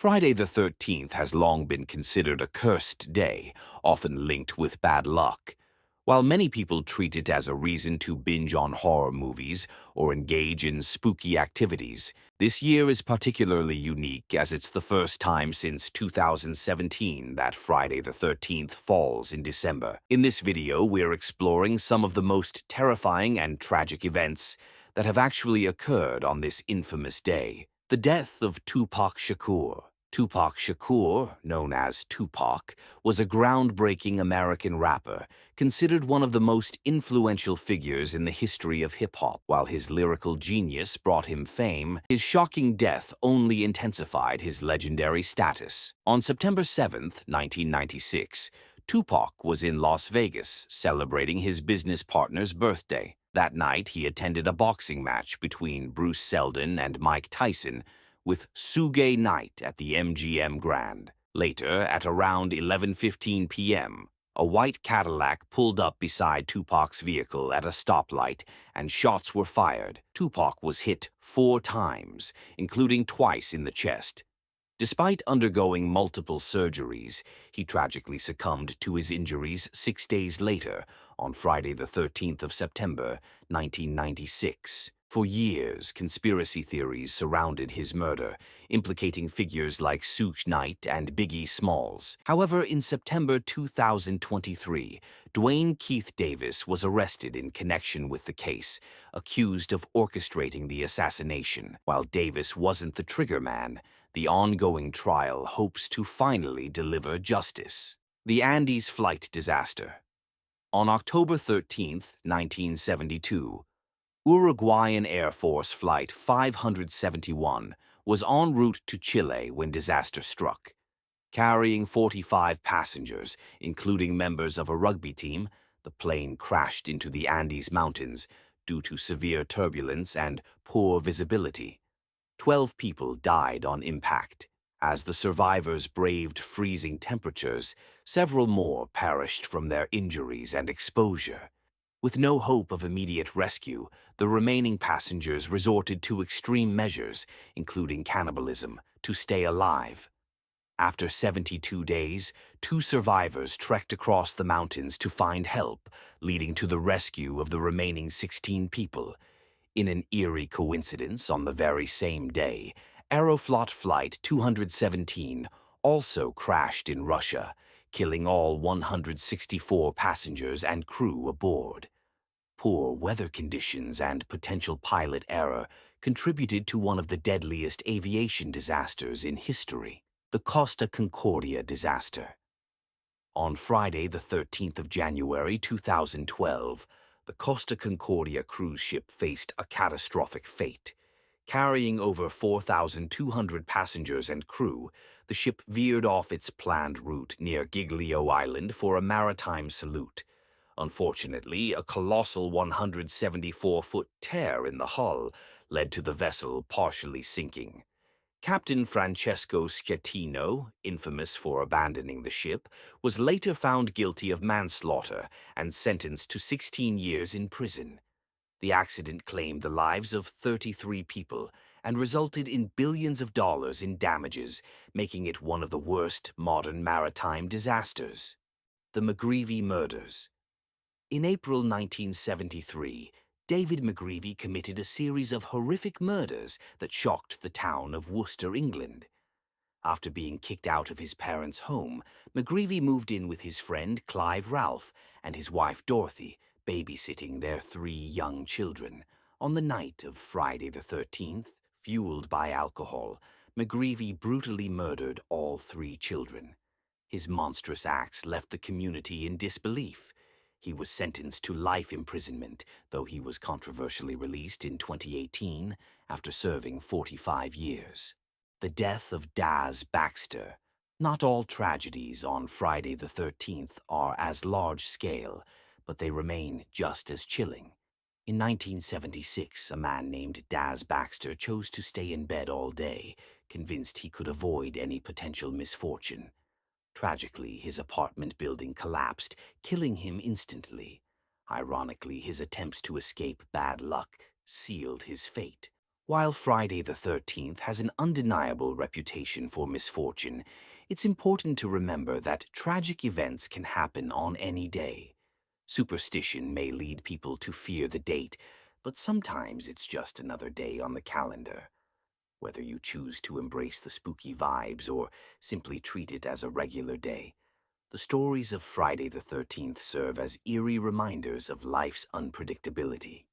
Friday the 13th has long been considered a cursed day, often linked with bad luck. While many people treat it as a reason to binge on horror movies or engage in spooky activities, this year is particularly unique as it's the first time since 2017 that Friday the 13th falls in December. In this video, we're exploring some of the most terrifying and tragic events that have actually occurred on this infamous day. The death of Tupac Shakur. Tupac Shakur, known as Tupac, was a groundbreaking American rapper, considered one of the most influential figures in the history of hip-hop. While his lyrical genius brought him fame, his shocking death only intensified his legendary status. On September 7th, 1996, Tupac was in Las Vegas celebrating his business partner's birthday. That night, he attended a boxing match between Bruce Seldon and Mike Tyson, with Suge Knight at the MGM Grand. Later, at around 11:15 p.m., a white Cadillac pulled up beside Tupac's vehicle at a stoplight and shots were fired. Tupac was hit 4 times, including twice in the chest. Despite undergoing multiple surgeries, he tragically succumbed to his injuries 6 days later, on Friday the 13th of September, 1996. For years, conspiracy theories surrounded his murder, implicating figures like Suge Knight and Biggie Smalls. However, in September 2023, Dwayne Keith Davis was arrested in connection with the case, accused of orchestrating the assassination. While Davis wasn't the triggerman, the ongoing trial hopes to finally deliver justice. The Andes flight disaster. On October 13, 1972, Uruguayan Air Force Flight 571 was en route to Chile when disaster struck. Carrying 45 passengers, including members of a rugby team, the plane crashed into the Andes Mountains due to severe turbulence and poor visibility. 12 people died on impact. As the survivors braved freezing temperatures, several more perished from their injuries and exposure. With no hope of immediate rescue, the remaining passengers resorted to extreme measures, including cannibalism, to stay alive. After 72 days, 2 survivors trekked across the mountains to find help, leading to the rescue of the remaining 16 people. In an eerie coincidence, on the very same day, Aeroflot Flight 217 also crashed in Russia, killing all 164 passengers and crew aboard. Poor weather conditions and potential pilot error contributed to one of the deadliest aviation disasters in history, the Costa Concordia disaster. On Friday, the 13th of January 2012, the Costa Concordia cruise ship faced a catastrophic fate. Carrying over 4,200 passengers and crew, the ship veered off its planned route near Giglio Island for a maritime salute. Unfortunately, a colossal 174-foot tear in the hull led to the vessel partially sinking. Captain Francesco Schettino, infamous for abandoning the ship, was later found guilty of manslaughter and sentenced to 16 years in prison. The accident claimed the lives of 33 people and resulted in billions of dollars in damages, making it one of the worst modern maritime disasters. The McGreevy Murders. In April 1973, David McGreevy committed a series of horrific murders that shocked the town of Worcester, England. After being kicked out of his parents' home, McGreevy moved in with his friend Clive Ralph and his wife Dorothy, babysitting their 3 young children. On the night of Friday the 13th, fueled by alcohol, McGreevy brutally murdered all 3 children. His monstrous acts left the community in disbelief. He was sentenced to life imprisonment, though he was controversially released in 2018 after serving 45 years. The death of Daz Baxter. Not all tragedies on Friday the 13th are as large-scale, but they remain just as chilling. In 1976, a man named Daz Baxter chose to stay in bed all day, convinced he could avoid any potential misfortune. Tragically, his apartment building collapsed, killing him instantly. Ironically, his attempts to escape bad luck sealed his fate. While Friday the 13th has an undeniable reputation for misfortune, it's important to remember that tragic events can happen on any day. Superstition may lead people to fear the date, but sometimes it's just another day on the calendar. Whether you choose to embrace the spooky vibes or simply treat it as a regular day, the stories of Friday the 13th serve as eerie reminders of life's unpredictability.